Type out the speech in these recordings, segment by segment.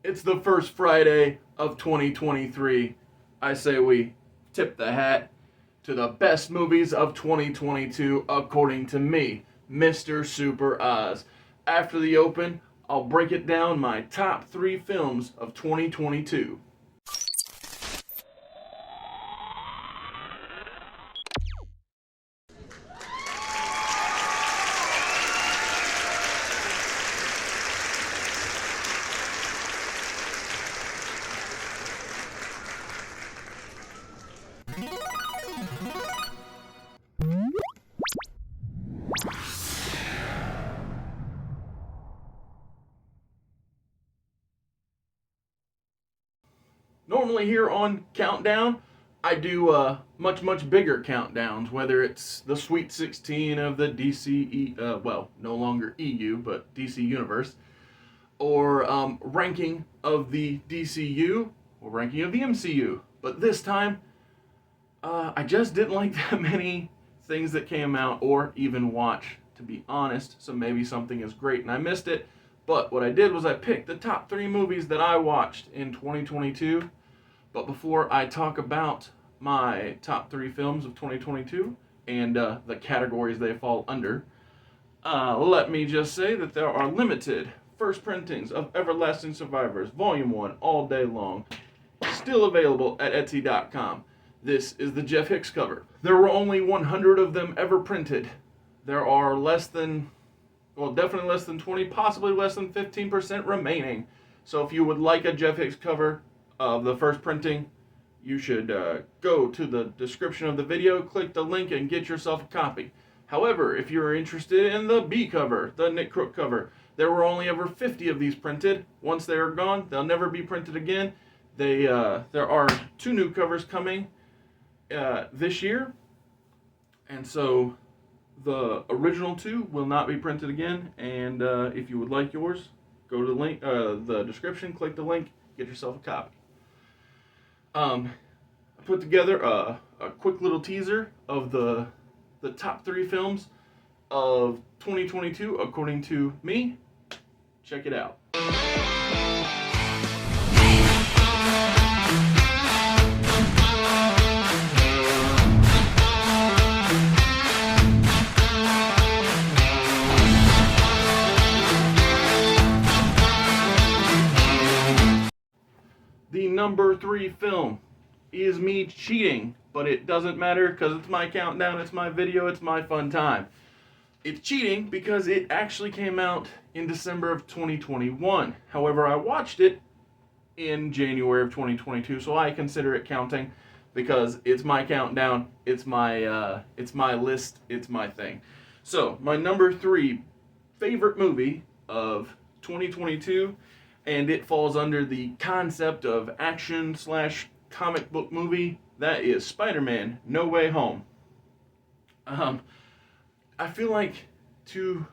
It's the first Friday of 2023. I say we tip the hat to the best movies of 2022 according to me, Mr. Super Oz. After the open, I'll break it down my top 3 films of 2022. Normally here on Countdown, I do much bigger countdowns, whether it's the Sweet 16 of the DC, no longer EU, but DC Universe, or ranking of the DCU, or ranking of the MCU. But this time, I just didn't like that many things that came out or even watch, to be honest, so maybe something is great and I missed it. But what I did was I picked the top 3 movies that I watched in 2022. But before I talk about my top 3 films of 2022 and the categories they fall under, let me just say that there are limited first printings of Everlasting Survivors Volume 1 all day long, still available at Etsy.com. This is the Jeff Hicks cover. There were only 100 of them ever printed. There are definitely less than 20, possibly less than 15% remaining. So if you would like a Jeff Hicks cover of the first printing, you should go to the description of the video, click the link, and get yourself a copy. However, if you're interested in the B cover, the Nick Crook cover, there were only ever 50 of these printed. Once they are gone, they'll never be printed again. There are 2 new covers coming this year, and so the original 2 will not be printed again. And if you would like yours, go to the link, the description, click the link, get yourself a copy. I put together a quick little teaser of the top 3 films of 2022 according to me. Check it out. The number 3 film is me cheating, but it doesn't matter because it's my countdown, it's my video, it's my fun time. It's cheating because it actually came out in December of 2021. However, I watched it in January of 2022, so I consider it counting because it's my countdown, it's my list, it's my thing. So, my number 3 favorite movie of 2022, and it falls under the concept of action / comic book movie, that is SpiderMan No Way Home. I feel like to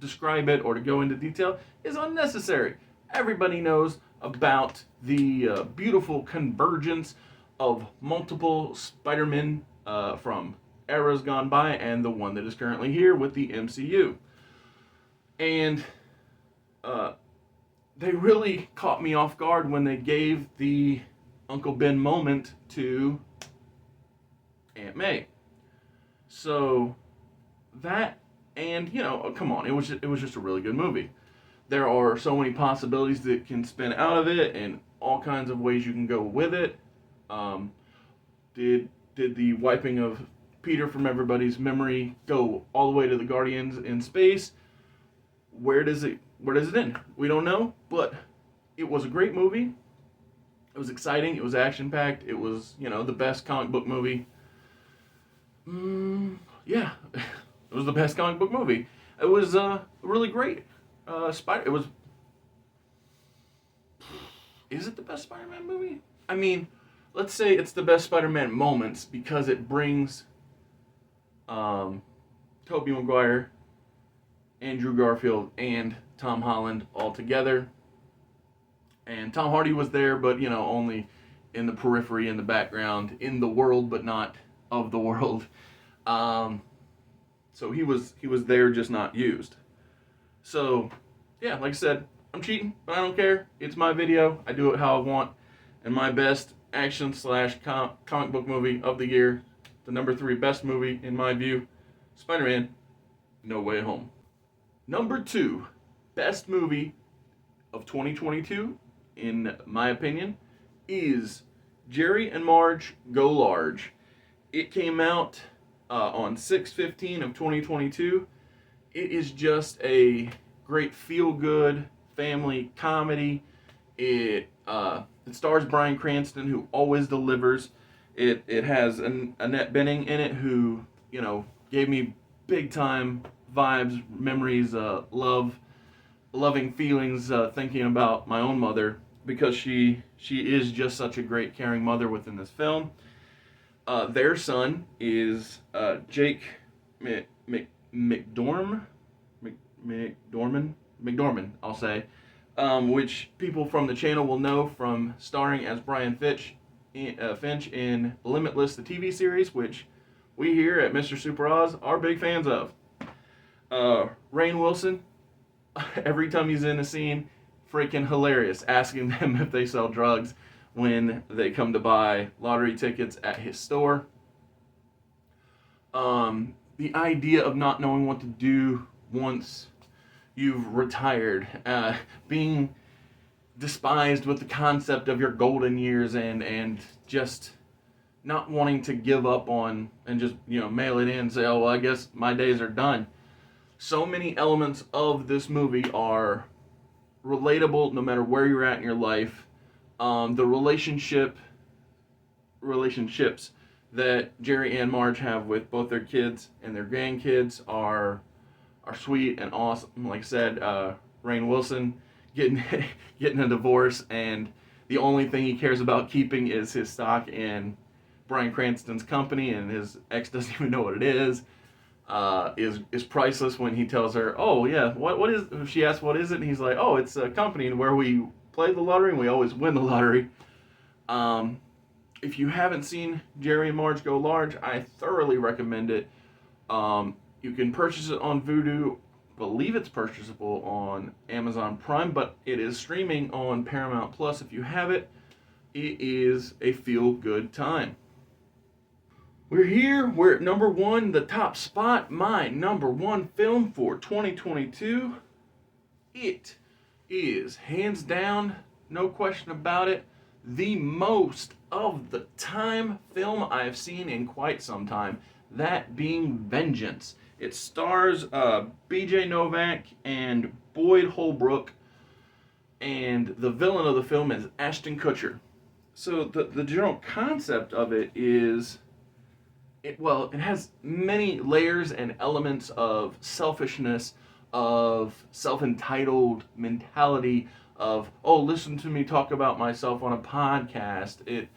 describe it or to go into detail is unnecessary. Everybody knows about the beautiful convergence of multiple Spider-Men from eras gone by and the one that is currently here with the MCU. And they really caught me off guard when they gave the Uncle Ben moment to Aunt May. So that, and come on, it was just a really good movie. There are so many possibilities that can spin out of it, and all kinds of ways you can go with it. Did the wiping of Peter from everybody's memory go all the way to the Guardians in space? Where does it end? We don't know, but it was a great movie. It was exciting. It was action-packed. It was, the best comic book movie. Yeah, it was the best comic book movie. It was really great. Is it the best Spider-Man movie? I mean, let's say it's the best Spider-Man moments because it brings Tobey Maguire, Andrew Garfield, and Tom Holland all together. And Tom Hardy was there, but only in the periphery, in the background, in the world, but not of the world. So he was there, just not used. So yeah, like I said, I'm cheating, but I don't care. It's my video. I do it how I want. And my best action slash comic book movie of the year, the number 3 best movie in my view, Spider-Man, No Way Home. Number 2, best movie of 2022, in my opinion, is Jerry and Marge Go Large. It came out on 6/15 of 2022. It is just a great feel-good family comedy. It stars Bryan Cranston, who always delivers. It has Annette Bening in it, who, you know, gave me big time vibes, memories, loving feelings, thinking about my own mother, because she is just such a great, caring mother within this film. Their son is Jake McDormand, I'll say, which people from the channel will know from starring as Brian Finch in Limitless, the TV series, which we here at Mr. Super Oz are big fans of. Rainn Wilson, every time he's in a scene, freaking hilarious, asking them if they sell drugs when they come to buy lottery tickets at his store. The idea of not knowing what to do once you've retired, being despised with the concept of your golden years, and just not wanting to give up on and just, you know, mail it in and say, oh, well, I guess my days are done. So many elements of this movie are relatable no matter where you're at in your life. The relationships that Jerry and Marge have with both their kids and their grandkids are sweet and awesome. Like I said, Rainn Wilson getting a divorce, and the only thing he cares about keeping is his stock in Bryan Cranston's company, and his ex doesn't even know what it is priceless when he tells her, oh yeah, what is, she asks what is it, and he's like, oh, it's a company where we play the lottery and we always win the lottery. If you haven't seen Jerry and Marge Go Large, I thoroughly recommend it. You can purchase it on Vudu. Believe it's purchasable on Amazon Prime, but it is streaming on Paramount Plus. If you have it, it is a feel-good time. We're here. We're at number 1, the top spot. My number 1 film for 2022. It is, hands down, no question about it, the most of the time film I've seen in quite some time. That being Vengeance. It stars B.J. Novak and Boyd Holbrook, and the villain of the film is Ashton Kutcher. So the general concept of it is, it has many layers and elements of selfishness, of self-entitled mentality, of, oh, listen to me talk about myself on a podcast.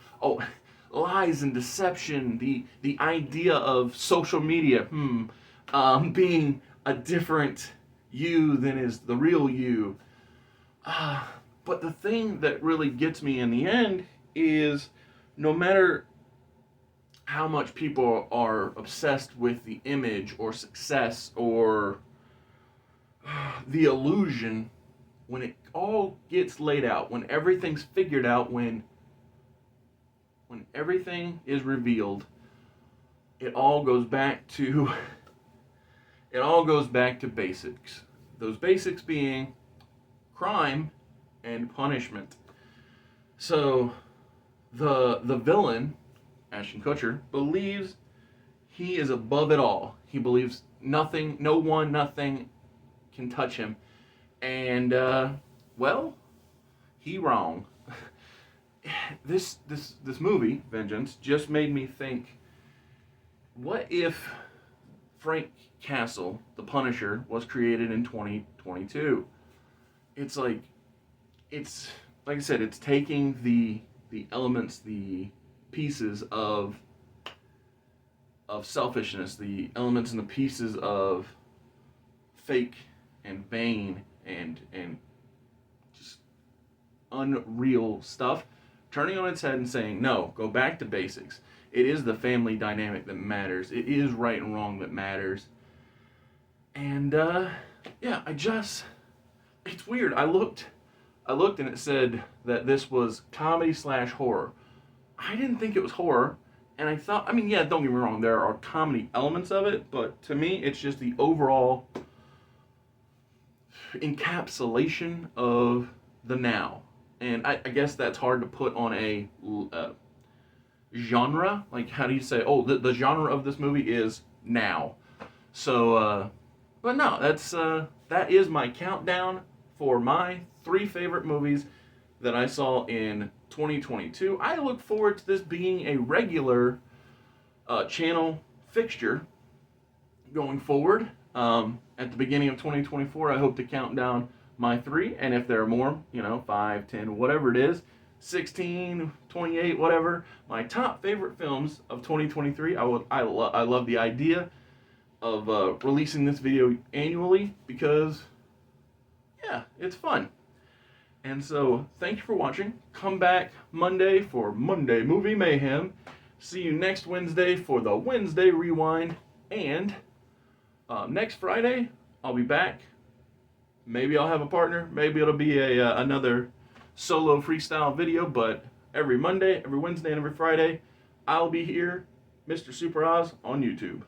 Lies and deception, the idea of social media, being a different you than is the real you. But the thing that really gets me in the end is, no matter how much people are obsessed with the image or success or the illusion, when it all gets laid out, when everything's figured out, when everything is revealed, it all goes back to basics. Those basics being crime and punishment. So the villain, Ashton Kutcher, believes he is above it all. He believes nothing can touch him. And he wrong. This movie, Vengeance, just made me think, what if Frank Castle, the Punisher, was created in 2022? It's like I said, it's taking the elements, the pieces of selfishness, the elements and the pieces of fake and vain and just unreal stuff, turning on its head and saying, no, go back to basics. It is the family dynamic that matters. It is right and wrong that matters. And it's weird. I looked and it said that this was comedy slash horror. I didn't think it was horror, and I thought, I mean, yeah, don't get me wrong, there are comedy elements of it, but to me, it's just the overall encapsulation of the now. And I guess that's hard to put on a genre. Like, how do you say, oh, the genre of this movie is now. So, but no, that is my countdown for my 3 favorite movies that I saw in 2022. I look forward to this being a regular channel fixture going forward. At the beginning of 2024, I hope to count down my 3, and if there are more, 5, 10, whatever it is, 16, 28, whatever, my top favorite films of 2023. I love the idea of releasing this video annually because, yeah, it's fun. And so, thank you for watching. Come back Monday for Monday Movie Mayhem. See you next Wednesday for the Wednesday Rewind. And next Friday, I'll be back. Maybe I'll have a partner. Maybe it'll be another solo freestyle video. But every Monday, every Wednesday, and every Friday, I'll be here, Mr. Super Oz, on YouTube.